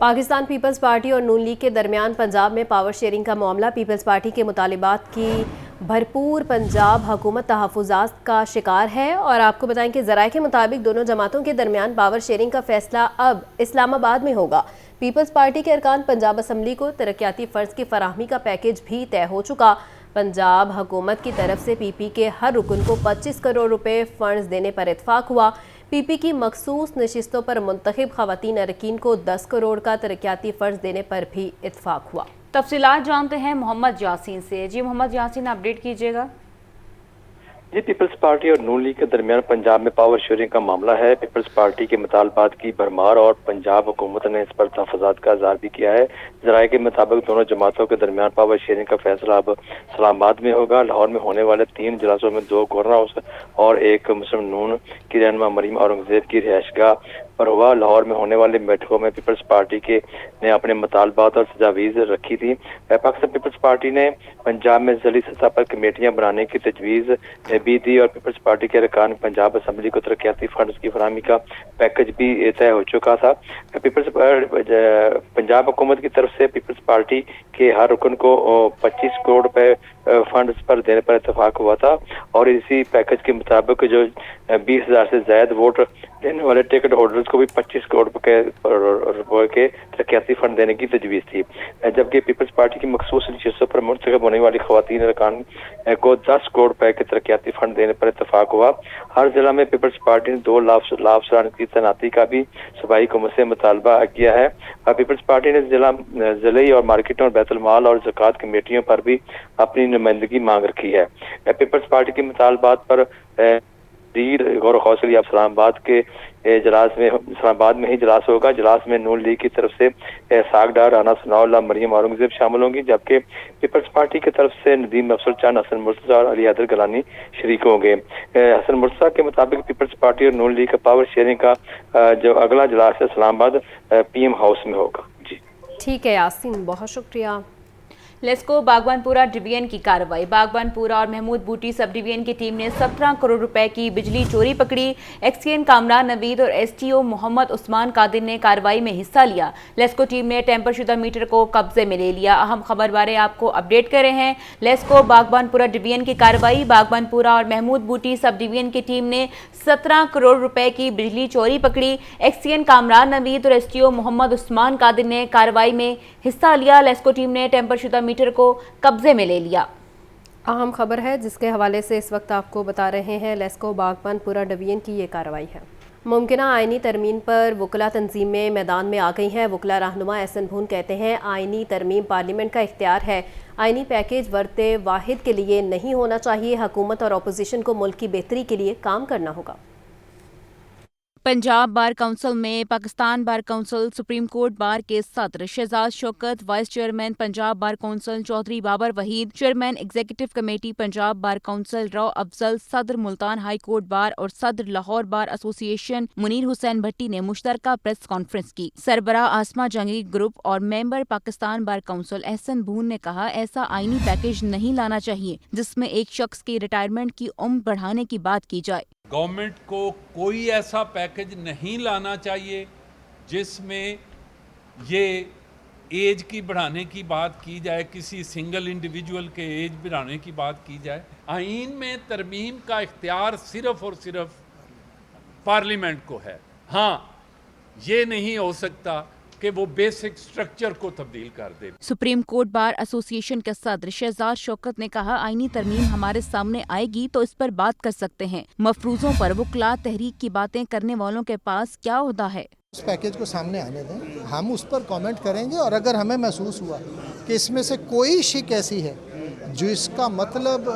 Pakistan Peoples party اور نون league کے درمیان پنجاب میں پاور شیئرنگ کا معاملہ پیپلز پارٹی کے مطالبات کی بھرپور پنجاب حکومت تحفظات کا شکار ہے اور آپ کو بتائیں کہ ذرائع کے مطابق دونوں جماعتوں کے درمیان پاور شیئرنگ کا فیصلہ اب اسلام آباد میں ہوگا۔ پیپلز پارٹی کے ارکان پنجاب اسمبلی کو ترقیاتی فرض کی فراہمی کا پیکیج بھی طے ہو چکا۔ پنجاب حکومت کی طرف سے پی پی کے ہر رکن کو 25 کروڑ روپے فنڈز دینے پر اتفاق ہوا۔ پی پی کی مخصوص نشستوں پر منتخب خواتین اراکین کو 10 کروڑ کا ترقیاتی فرض دینے پر بھی اتفاق ہوا۔ تفصیلات جانتے ہیں محمد یاسین سے۔ جی محمد یاسین، اپڈیٹ کیجیے گا۔ جی، پیپلز پارٹی اور نون لیگ کے درمیان پنجاب میں پاور شیئرنگ کا معاملہ ہے۔ پیپلز پارٹی کے مطالبات کی بھرمار اور پنجاب حکومت نے اس پر تحفظات کا اظہار بھی کیا ہے۔ ذرائع کے مطابق دونوں جماعتوں کے درمیان پاور شیئرنگ کا فیصلہ اب اسلام آباد میں ہوگا۔ لاہور میں ہونے والے 3 اجلاسوں میں 2 گورنر ہاؤس اور 1 مسلم نون کی رہنما مریم اورنگزیب کی رہائش گاہ پر ہوا۔ لاہور میں ہونے والے بیٹھکوں میں پیپلز پارٹی کے نے اپنے مطالبات اور تجاویز رکھی تھی۔ پاکستان پیپلز پارٹی نے پنجاب میں ضلعی سطح پر کمیٹیاں بنانے کی تجویز بھی دی اور پیپلز پارٹی کے ارکان پنجاب اسمبلی کو ترقیاتی فنڈز کی فراہمی کا پیکج بھی طے ہو چکا تھا۔ پنجاب حکومت کی طرف سے پیپلز پارٹی کے ہر رکن کو 25 کروڑ روپے فنڈز پر دینے پر اتفاق ہوا تھا اور اسی پیکج کے مطابق جو 20,000 سے زائد ووٹ دینے والے ٹکٹ ہولڈرز کو بھی 25 کروڑ روپے کے ترقیاتی فنڈ دینے کی تجویز تھی، جبکہ پیپلز پارٹی کی مخصوص نشستوں پر منتخب ہونے والی خواتین ارکان کو 10 کروڑ روپے کے ترقیاتی فنڈ دینے پر اتفاق ہوا۔ ہر ضلع میں پیپلز پارٹی نے 2 افسران کی تعیناتی کا بھی صوبائی حکومت سے مطالبہ کیا ہے۔ پیپلز پارٹی نے ضلعی اور مارکیٹوں اور بیت المال اور زکوٰۃ کمیٹیوں پر بھی اپنی نمائندگی مانگ رکھی ہے۔ پیپلز پارٹی کے مطالبات پر غور و خوض کے لیے اسلام آباد کے اجلاس میں ہی اجلاس ہوگا۔ اجلاس میں نون لیگ کی طرف سے اسحاق ڈار، رانا ثناء اللہ، مریم اورنگزیب شامل ہوں گی، جبکہ پیپلز پارٹی کی طرف سے ندیم افضل چند، حسن مرتضیٰ اور علی حیدر گیلانی شریک ہوں گے۔ حسن مرتضیٰ کے مطابق پیپلز پارٹی اور نون لیگ کا پاور شیئرنگ کا جو اگلا اجلاس ہے اسلام آباد پی ایم ہاؤس میں ہوگا۔ جی ٹھیک ہے یاسین، بہت شکریہ۔ لیسکو باغبان پورہ ڈویژن کی کارروائی۔ باغبان پورہ اور محمود بوٹی سب ڈویژن کی ٹیم نے 17 کروڑ روپے کی بجلی چوری پکڑی۔ ایکسین کامران نوید اور S T O Muhammad Usman قادر نے کارروائی میں حصہ لیا۔ لیسکو ٹیم نے ٹیمپر شدہ میٹر کو قبضے میں لے لیا۔ اہم خبر بارے آپ کو اپڈیٹ کر رہے ہیں۔ لیسکو باغبان پورہ ڈویژن کی کارروائی۔ باغبان پورہ اور محمود بوٹی سب ڈویژن کی ٹیم نے 17 کروڑ روپے کی بجلی چوری پکڑی۔ ایکسین کامران نوید اور S T O Muhammad Usman قادر نے کارروائی میں حصہ لیا۔ لیسکو ٹیم نے ٹیمپر شدہ میٹر کو قبضے میں لے لیا۔ اہم خبر ہے جس کے حوالے سے اس وقت آپ کو بتا رہے ہیں، لیسکو باغبان پورہ ڈویژن کی یہ کارروائی ہے۔ ممکنہ آئینی ترمیم پر وکلاء تنظیمیں میدان میں آ گئی ہیں۔ وکلاء رہنما احسن بھون کہتے ہیں آئینی ترمیم پارلیمنٹ کا اختیار ہے، آئینی پیکیج ورت واحد کے لیے نہیں ہونا چاہیے۔ حکومت اور اپوزیشن کو ملک کی بہتری کے لیے کام کرنا ہوگا۔ پنجاب بار کونسل میں Pakistan bar council, supreme court bar کے صدر Shahzad Shaukat, vice chairman Punjab bar council Chaudhry Babar Waheed, chairman executive committee Punjab bar council Rao Afzal, صدر ملتان ہائی کورٹ بار اور صدر لاہور بار ایسوسی ایشن منیر حسین بھٹی نے مشترکہ پریس کانفرنس کی۔ سربراہ آسما جنگی گروپ اور ممبر پاکستان بار کونسل احسن بھون نے کہا ایسا آئینی پیکیج نہیں لانا چاہیے جس میں ایک شخص کی ریٹائرمنٹ کی عمر بڑھانے کی بات کی جائے۔ گورنمنٹ کو کوئی ایسا پیکج نہیں لانا چاہیے جس میں یہ ایج کی بڑھانے کی بات کی جائے، کسی سنگل انڈیویجول کے ایج بڑھانے کی بات کی جائے۔ آئین میں ترمیم کا اختیار صرف اور صرف پارلیمنٹ کو ہے۔ ہاں، یہ نہیں ہو سکتا کہ وہ بیسک سٹرکچر کو تبدیل کر دے۔ سپریم کورٹ بار ایسوسی ایشن کے صدر شہزاد شوکت نے کہا آئینی ترمیم ہمارے سامنے آئے گی تو اس پر بات کر سکتے ہیں۔ مفروضوں پر وکلاء تحریک کی باتیں کرنے والوں کے پاس کیا عہدہ ہے؟ اس پیکیج کو سامنے آنے دیں، ہم اس پر کامنٹ کریں گے اور اگر ہمیں محسوس ہوا کہ اس میں سے کوئی شک ایسی ہے جو اس کا مطلب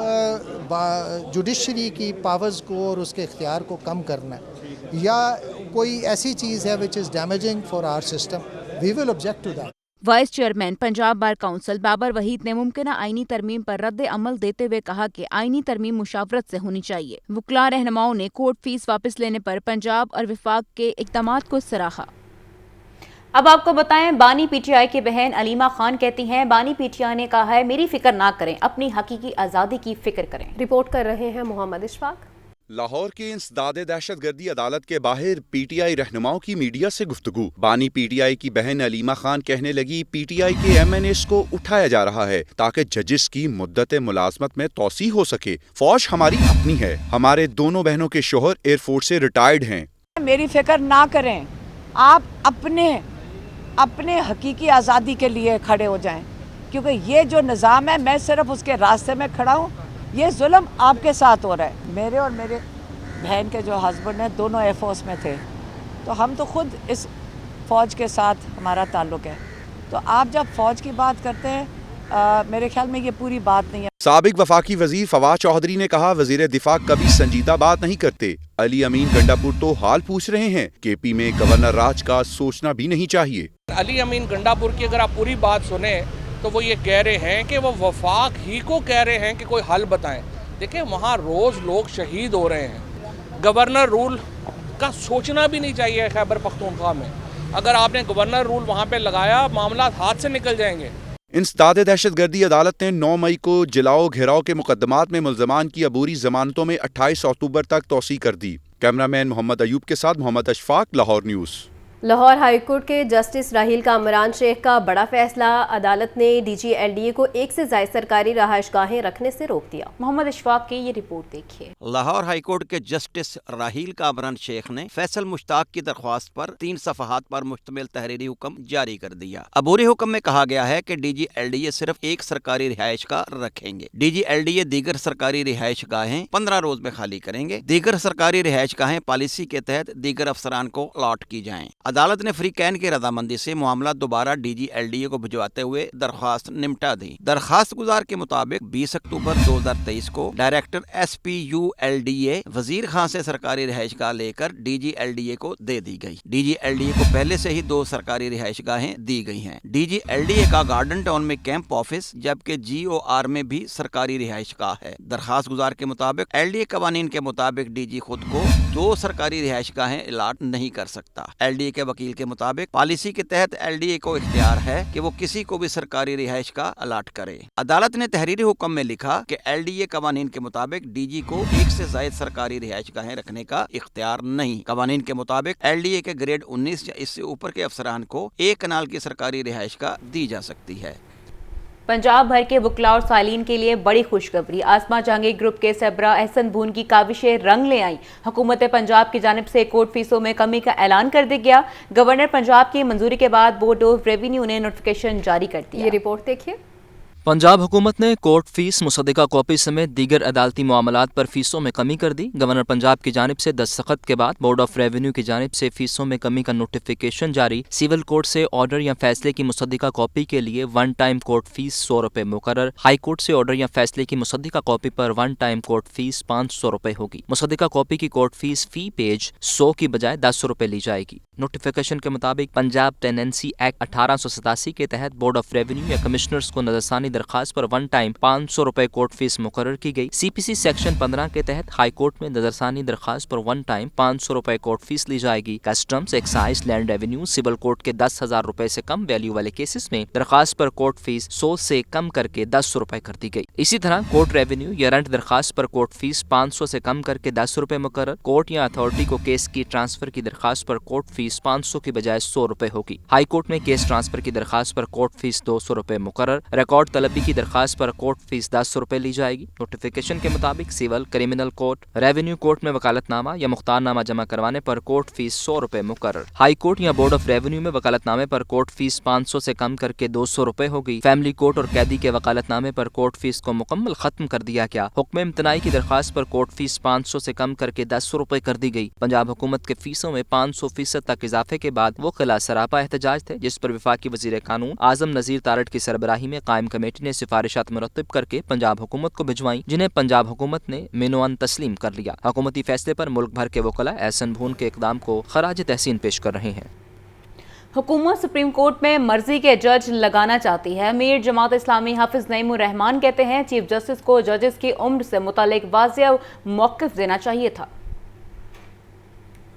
جوڈیشری کی پاورز کو اور اس کے اختیار کو کم کرنا ہے یا کوئی ایسی چیز ہے which is damaging for our system, we will object to that. Vice chairman Punjab bar council Babar Waheed نے ممکنہ آئینی ترمیم پر رد عمل دیتے ہوئے کہا کہ آئینی ترمیم مشاورت سے ہونی چاہیے۔ وکلاء رہنماؤں نے کورٹ فیس واپس لینے پر پنجاب اور وفاق کے اقدامات کو سراہا۔ اب آپ کو بتائیں، بانی پی ٹی آئی کی بہن علیمہ خان کہتی ہیں بانی پی ٹی آئی نے کہا ہے میری فکر نہ کریں، اپنی حقیقی آزادی کی فکر کریں۔ رپورٹ کر رہے ہیں محمد اشفاق۔ لاہور کے انسداد دہشت گردی عدالت کے باہر پی ٹی آئی رہنماؤں کی میڈیا سے گفتگو. بانی پی ٹی آئی کی بہن علیمہ خان کہنے لگی پی ٹی آئی کے ایم این ایس کو اٹھایا جا رہا ہے تاکہ ججز کی مدت ملازمت میں توسیع ہو سکے. فوج ہماری اپنی ہے. ہمارے دونوں بہنوں کے شوہر ایئر فورس سے ریٹائرڈ ہیں. میری فکر نہ کریں, آپ اپنے حقیقی آزادی کے لیے کھڑے ہو جائیں, کیونکہ یہ جو نظام ہے میں صرف اس کے راستے میں کھڑا ہوں. یہ ظلم آپ کے ساتھ ہو رہا ہے. میرے اور میرے بہن کے جو ہسبینڈ ہیں دونوں ایئر فورس میں تھے, تو ہم تو خود اس فوج کے ساتھ ہمارا تعلق ہے. تو آپ جب فوج کی بات کرتے ہیں میرے خیال میں یہ پوری بات نہیں ہے. سابق وفاقی وزیر فواد چودھری نے کہا وزیر دفاع کبھی سنجیدہ بات نہیں کرتے. علی امین گنڈا پور تو حال پوچھ رہے ہیں. کے پی میں گورنر راج کا سوچنا بھی نہیں چاہیے. علی امین گنڈا پور کی اگر آپ پوری بات سنیں تو وہ یہ کہہ رہے ہیں کہ وہ وفاق ہی کو کہہ رہے ہیں کہ کوئی حل بتائیں. دیکھیں وہاں روز لوگ شہید ہو رہے ہیں. گورنر رول کا سوچنا بھی نہیں چاہیے خیبر پختونخوا میں. اگر آپ نے گورنر رول وہاں پہ لگایا معاملات ہاتھ سے نکل جائیں گے. انسداد دہشت گردی عدالت نے 9 مئی کو جلاؤ گھیراؤ کے مقدمات میں ملزمان کی عبوری ضمانتوں میں 28 اکتوبر تک توسیع کر دی. کیمرامین محمد ایوب کے ساتھ Muhammad Ashfaq, Lahore news. Lahore high court کے جسٹس راحیل کامران شیخ کا بڑا فیصلہ. عدالت نے D G L D A کو 1 سے زائد سرکاری رہائش گاہیں رکھنے سے روک دیا. محمد اشفاق کی یہ رپورٹ دیکھیے. لاہور ہائی کورٹ کے جسٹس راحیل کامران شیخ نے فیصل مشتاق کی درخواست پر 3 صفحات پر مشتمل تحریری حکم جاری کر دیا. عبوری حکم میں کہا گیا ہے کہ D G L D A صرف 1 سرکاری رہائش گاہ رکھیں گے. D G L D A دیگر سرکاری رہائش گاہیں 15 روز میں خالی کریں گے. دیگر سرکاری رہائش گاہیں پالیسی کے تحت دیگر افسران کو الاٹ کی جائیں. عدالت نے فری کین کی رضامندی سے معاملہ دوبارہ D G L D A کو بھجواتے ہوئے درخواست نمٹا دی. درخواست گزار کے مطابق 20 اکتوبر 2023 کو director S P U L D A Wazir Khan سے سرکاری رہائش گاہ لے کر D G L D A کو دے دی گئی. D G L D A کو پہلے سے ہی 2 سرکاری رہائش گاہیں دی گئی ہیں. D G L D A کا گارڈن ٹاؤن میں کیمپ آفس جبکہ جی او آر میں بھی سرکاری رہائش گاہ ہے. درخواست گزار کے مطابق ایل ڈی اے قوانین کے مطابق ڈی جی خود کو 2 سرکاری رہائش گاہیں الاٹ نہیں کر سکتا. ایل ڈی اے کے وکیل کے مطابق پالیسی کے تحت ایل ڈی اے کو اختیار ہے کہ وہ کسی کو بھی سرکاری رہائش کا الاٹ کرے. عدالت نے تحریری حکم میں لکھا کہ ایل ڈی اے قوانین کے مطابق ڈی جی کو 1 سے زائد سرکاری رہائش گاہیں رکھنے کا اختیار نہیں. قوانین کے مطابق ایل ڈی اے کے گریڈ 19 یا اس سے اوپر کے افسران کو 1 کنال کی سرکاری رہائش گاہ دی جا سکتی ہے. پنجاب بھر کے وکلاء اور سائلین کے لیے بڑی خوشخبری. آسما جہانگیر گروپ کے سربراہ احسن بھون کی کاوشیں رنگ لے آئیں. حکومت پنجاب کی جانب سے کورٹ فیسوں میں کمی کا اعلان کر دیا گیا. گورنر پنجاب کی منظوری کے بعد بورڈ آف ریونیو نے نوٹیفیکیشن جاری کر دیا. یہ رپورٹ دیکھیے. پنجاب حکومت نے کورٹ فیس، مصدقہ کاپی سمیت دیگر عدالتی معاملات پر فیسوں میں کمی کر دی. گورنر پنجاب کی جانب سے دستخط کے بعد بورڈ آف ریونیو کی جانب سے فیسوں میں کمی کا نوٹیفیکیشن جاری. سول کورٹ سے آرڈر یا فیصلے کی مصدقہ کاپی کے لیے 1 ٹائم کورٹ فیس 100 روپے مقرر. ہائی کورٹ سے آرڈر یا فیصلے کی مصدقہ کاپی پر 1 ٹائم کورٹ فیس 500 روپے ہوگی. مصدقہ کاپی کی کورٹ فیس فی پیج 100 کی بجائے 10 روپے لی جائے گی. نوٹیفیکیشن کے مطابق پنجاب ٹیننسی ایکٹ 1887 کے تحت بورڈ آف ریونیو یا کمشنرز کو نظرثانی درخواست پر 1 ٹائم 500 روپے کورٹ فیس مقرر کی گئی. سی پی سی سیکشن 15 کے تحت ہائی کورٹ میں نظرثانی درخواست پر 1 ٹائم 500 روپے کورٹ فیس لی جائے گی. Customs, excise, land revenue, civil court کے 10,000 روپے سے کم ویلیو والے کیسز میں درخواست پر کورٹ فیس 100 سے کم کر کے 10 روپے کر دی گئی. اسی طرح کورٹ ریونیو یا رنٹ درخواست پر کورٹ فیس 500 سے کم کر کے 10 روپے مقرر. کورٹ یا اتھارٹی کو کیس کی ٹرانسفر کی درخواست پر کورٹ فیس 500 کی بجائے 100 روپے ہوگی. ہائی کورٹ میں کیس ٹرانسفر کی درخواست پر کورٹ فیس 200 روپے مقرر. ریکارڈ طلبی کی درخواست پر کورٹ فیس 10 روپے لی جائے گی. نوٹیفیکیشن کے مطابق civil, criminal court, revenue court میں وکالت نامہ یا مختار نامہ جمع کروانے پر کورٹ فیس 100 روپے مقرر. ہائی کورٹ یا بورڈ آف ریونیو میں وکالت نامے پر کورٹ فیس 500 سے کم کر کے 200 روپے ہوگی. فیملی کورٹ اور قیدی کے وکالت نامے پر کورٹ فیس کو مکمل ختم کر دیا گیا. حکم امتناعی کی درخواست پر کورٹ فیس 500 سے کم کر کے 10 روپے کر دی گئی. پنجاب حکومت کے فیسوں میں 500% تک اضافے کے بعد وہ خلا سراپا احتجاج تھے جس پر وفاقی وزیر قانون اعظم نذیر تارڑ کی سربراہی میں قائم کمیٹی نے سفارشات مرتب کر کے پنجاب حکومت کو بھجوائیں، جنہیں پنجاب حکومت نے مینوان تسلیم کر لیا. حکومتی فیصلے پر ملک بھر کے وکلاء احسن بھون کے اقدام کو خراج تحسین پیش کر رہے ہیں. حکومت سپریم کورٹ میں مرضی کے جج لگانا چاہتی ہے. امیر جماعت اسلامی حافظ نعیم الرحمان کہتے ہیں چیف جسٹس کو ججز کی عمر سے متعلق واضح موقف دینا چاہیے تھا.